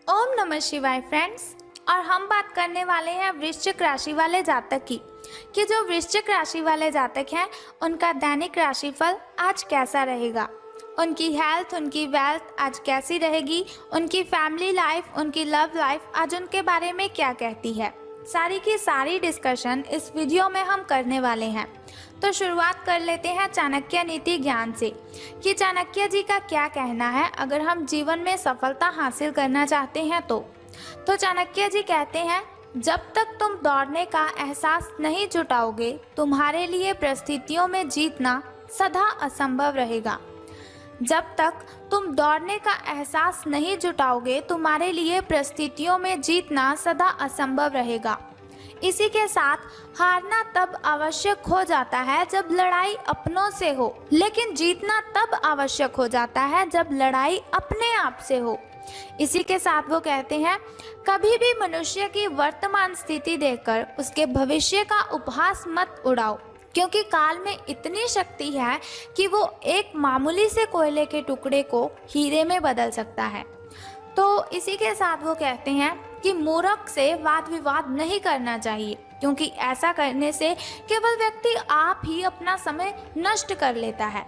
ओम नमः शिवाय फ्रेंड्स। और हम बात करने वाले हैं वृश्चिक राशि वाले जातक की कि जो वृश्चिक राशि वाले जातक हैं उनका दैनिक राशिफल आज कैसा रहेगा, उनकी हेल्थ, उनकी वेल्थ आज कैसी रहेगी, उनकी फैमिली लाइफ, उनकी लव लाइफ आज उनके बारे में क्या कहती है। सारी की सारी डिस्कशन इस वीडियो में हम करने वाले हैं। तो शुरुआत कर लेते हैं चाणक्य नीति ज्ञान से कि चाणक्य जी का क्या कहना है अगर हम जीवन में सफलता हासिल करना चाहते हैं तो चाणक्य जी कहते हैं, जब तक तुम दौड़ने का एहसास नहीं जुटाओगे तुम्हारे लिए परिस्थितियों में जीतना सदा असंभव रहेगा। जब तक तुम दौड़ने का एहसास नहीं जुटाओगे तुम्हारे लिए परिस्थितियों में जीतना सदा असंभव रहेगा। इसी के साथ हारना तब आवश्यक हो जाता है जब लड़ाई अपनों से हो, लेकिन जीतना तब आवश्यक हो जाता है जब लड़ाई अपने आप से हो। इसी के साथ वो कहते हैं, कभी भी मनुष्य की वर्तमान स्थिति देखकर उसके भविष्य का उपहास मत उड़ाओ, क्योंकि काल में इतनी शक्ति है कि वो एक मामूली से कोयले के टुकड़े को हीरे में बदल सकता है। तो इसी के साथ वो कहते हैं कि मूर्ख से वाद विवाद नहीं करना चाहिए, क्योंकि ऐसा करने से केवल व्यक्ति आप ही अपना समय नष्ट कर लेता है।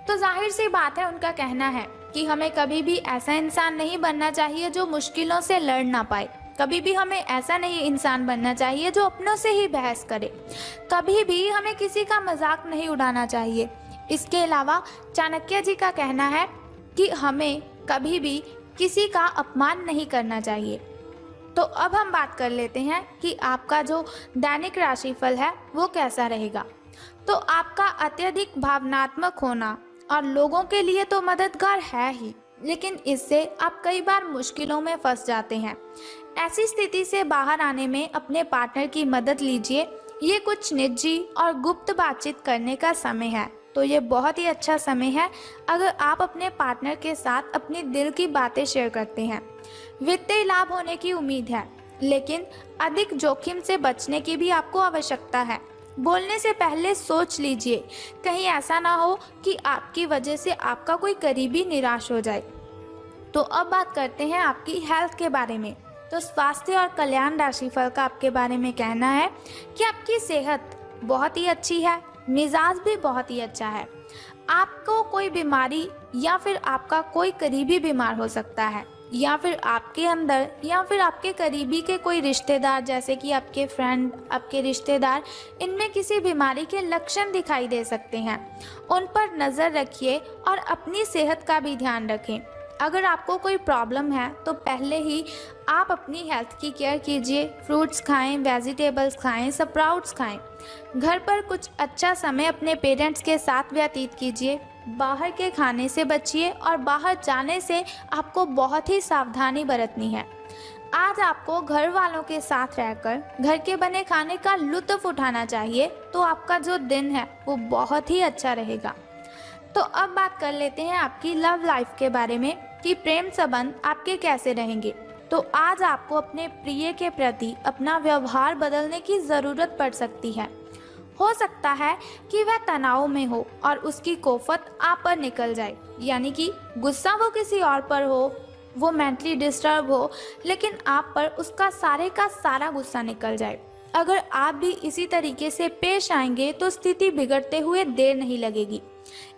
तो जाहिर सी बात है, उनका कहना है कि हमें कभी भी ऐसा इंसान नहीं बनना चाहिए जो मुश्किलों से लड़ ना पाए। कभी भी हमें ऐसा नहीं इंसान बनना चाहिए जो अपनों से ही बहस करे। कभी भी हमें किसी का मजाक नहीं उड़ाना चाहिए। इसके अलावा चाणक्य जी का कहना है कि हमें कभी भी किसी का अपमान नहीं करना चाहिए। तो अब हम बात कर लेते हैं कि आपका जो दैनिक राशिफल है वो कैसा रहेगा। तो आपका अत्यधिक भावनात्मक होना और लोगों के लिए तो मददगार है ही, लेकिन इससे आप कई बार मुश्किलों में फंस जाते हैं। ऐसी स्थिति से बाहर आने में अपने पार्टनर की मदद लीजिए। ये कुछ निजी और गुप्त बातचीत करने का समय है, तो ये बहुत ही अच्छा समय है अगर आप अपने पार्टनर के साथ अपनी दिल की बातें शेयर करते हैं। वित्तीय लाभ होने की उम्मीद है, लेकिन अधिक जोखिम से बचने की भी आपको आवश्यकता है। बोलने से पहले सोच लीजिए, कहीं ऐसा ना हो कि आपकी वजह से आपका कोई करीबी निराश हो जाए। तो अब बात करते हैं आपकी हेल्थ के बारे में। तो स्वास्थ्य और कल्याण राशिफल का आपके बारे में कहना है कि आपकी सेहत बहुत ही अच्छी है, मिजाज भी बहुत ही अच्छा है। आपको कोई बीमारी या फिर आपका कोई करीबी बीमार हो सकता है, या फिर आपके अंदर या फिर आपके करीबी के कोई रिश्तेदार, जैसे कि आपके फ्रेंड, आपके रिश्तेदार, इनमें किसी बीमारी के लक्षण दिखाई दे सकते हैं। उन पर नज़र रखिए और अपनी सेहत का भी ध्यान रखें। अगर आपको कोई प्रॉब्लम है तो पहले ही आप अपनी हेल्थ की केयर कीजिए। फ्रूट्स खाएं, वेजिटेबल्स खाएं, स्प्राउट्स खाएं। घर पर कुछ अच्छा समय अपने पेरेंट्स के साथ व्यतीत कीजिए। बाहर के खाने से बचिए और बाहर जाने से आपको बहुत ही सावधानी बरतनी है। आज आपको घर वालों के साथ रहकर घर के बने खाने का लुत्फ उठाना चाहिए, तो आपका जो दिन है वो बहुत ही अच्छा रहेगा। तो अब बात कर लेते हैं आपकी लव लाइफ के बारे में कि प्रेम संबंध आपके कैसे रहेंगे। तो आज आपको अपने प्रिय के प्रति अपना व्यवहार बदलने की ज़रूरत पड़ सकती है। हो सकता है कि वह तनाव में हो और उसकी कोफत आप पर निकल जाए, यानी कि गुस्सा वो किसी और पर हो, वो मेंटली डिस्टर्ब हो, लेकिन आप पर उसका सारे का सारा गुस्सा निकल जाए। अगर आप भी इसी तरीके से पेश आएंगे तो स्थिति बिगड़ते हुए देर नहीं लगेगी।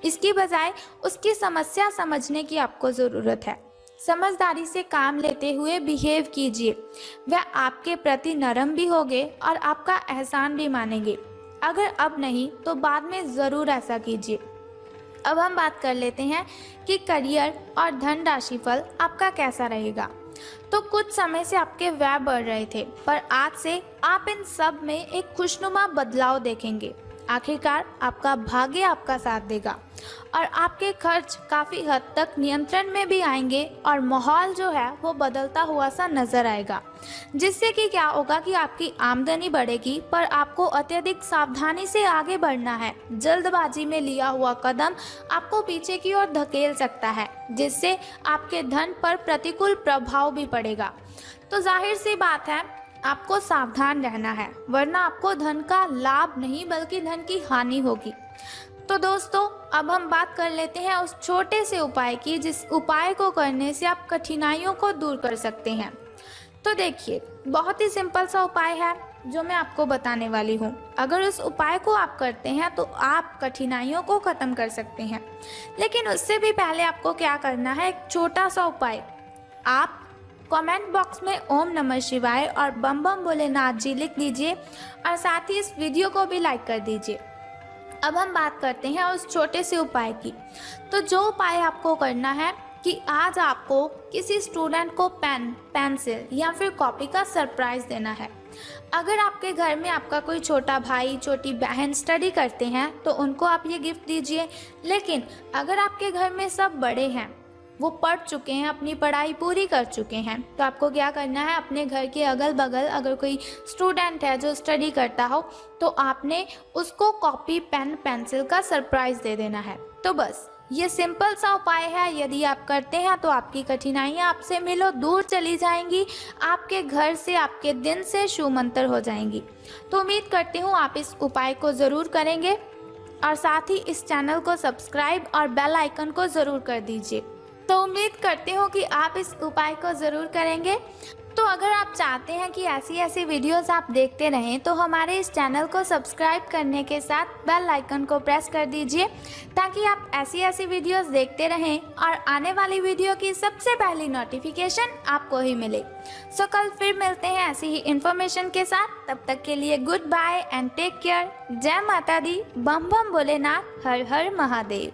इसकी बजाय उसकी समस्या समझने की आपको ज़रूरत है। समझदारी से काम लेते हुए बिहेव कीजिए। वह आपके प्रति नरम भी होंगे और आपका एहसान भी मानेंगे। अगर अब नहीं तो बाद में ज़रूर ऐसा कीजिए। अब हम बात कर लेते हैं कि करियर और धन राशिफल आपका कैसा रहेगा। तो कुछ समय से आपके व्यय बढ़ रहे थे, पर आज से आप इन सब में एक खुशनुमा बदलाव देखेंगे। आखिरकार आपका भाग्य आपका साथ देगा और आपके खर्च काफ़ी हद तक नियंत्रण में भी आएंगे और माहौल जो है वो बदलता हुआ सा नज़र आएगा, जिससे कि क्या होगा कि आपकी आमदनी बढ़ेगी, पर आपको अत्यधिक सावधानी से आगे बढ़ना है। जल्दबाजी में लिया हुआ कदम आपको पीछे की ओर धकेल सकता है, जिससे आपके धन पर प्रतिकूल प्रभाव भी पड़ेगा। तो जाहिर सी बात है, आपको सावधान रहना है, वरना आपको धन का लाभ नहीं बल्कि धन की हानि होगी। तो दोस्तों अब हम बात कर लेते हैं उस छोटे से उपाय की जिस उपाय को करने से आप कठिनाइयों को दूर कर सकते हैं। तो देखिए, बहुत ही सिंपल सा उपाय है जो मैं आपको बताने वाली हूँ। अगर उस उपाय को आप करते हैं तो आप कठिनाइयों को ख़त्म कर सकते हैं। लेकिन उससे भी पहले आपको क्या करना है, एक छोटा सा उपाय। आप कमेंट बॉक्स में ओम नमः शिवाय और बम बम भोलेनाथ जी लिख दीजिए और साथ ही इस वीडियो को भी लाइक कर दीजिए। अब हम बात करते हैं उस छोटे से उपाय की। तो जो उपाय आपको करना है कि आज आपको किसी स्टूडेंट को पेन, पेंसिल या फिर कॉपी का सरप्राइज़ देना है। अगर आपके घर में आपका कोई छोटा भाई, छोटी बहन स्टडी करते हैं तो उनको आप ये गिफ्ट दीजिए। लेकिन अगर आपके घर में सब बड़े हैं, वो पढ़ चुके हैं, अपनी पढ़ाई पूरी कर चुके हैं, तो आपको क्या करना है, अपने घर के अगल बगल अगर कोई स्टूडेंट है जो स्टडी करता हो तो आपने उसको कॉपी, पेन, पेंसिल का सरप्राइज़ दे देना है। तो बस ये सिंपल सा उपाय है। यदि आप करते हैं तो आपकी कठिनाइयाँ आपसे मिलो दूर चली जाएंगी, आपके घर से, आपके दिन से छूमंतर हो जाएंगी। तो उम्मीद करती हूँ आप इस उपाय को ज़रूर करेंगे और साथ ही इस चैनल को सब्सक्राइब और बेल आइकन को ज़रूर कर दीजिए। तो उम्मीद करती हूँ कि आप इस उपाय को ज़रूर करेंगे। तो अगर आप चाहते हैं कि ऐसी वीडियोस आप देखते रहें तो हमारे इस चैनल को सब्सक्राइब करने के साथ बेल आइकन को प्रेस कर दीजिए ताकि आप ऐसी वीडियोस देखते रहें और आने वाली वीडियो की सबसे पहली नोटिफिकेशन आपको ही मिले। सो कल फिर मिलते हैं ऐसी ही इन्फॉर्मेशन के साथ। तब तक के लिए good bye and take care. जय माता दी, बम बम भोलेनाथ, हर हर महादेव।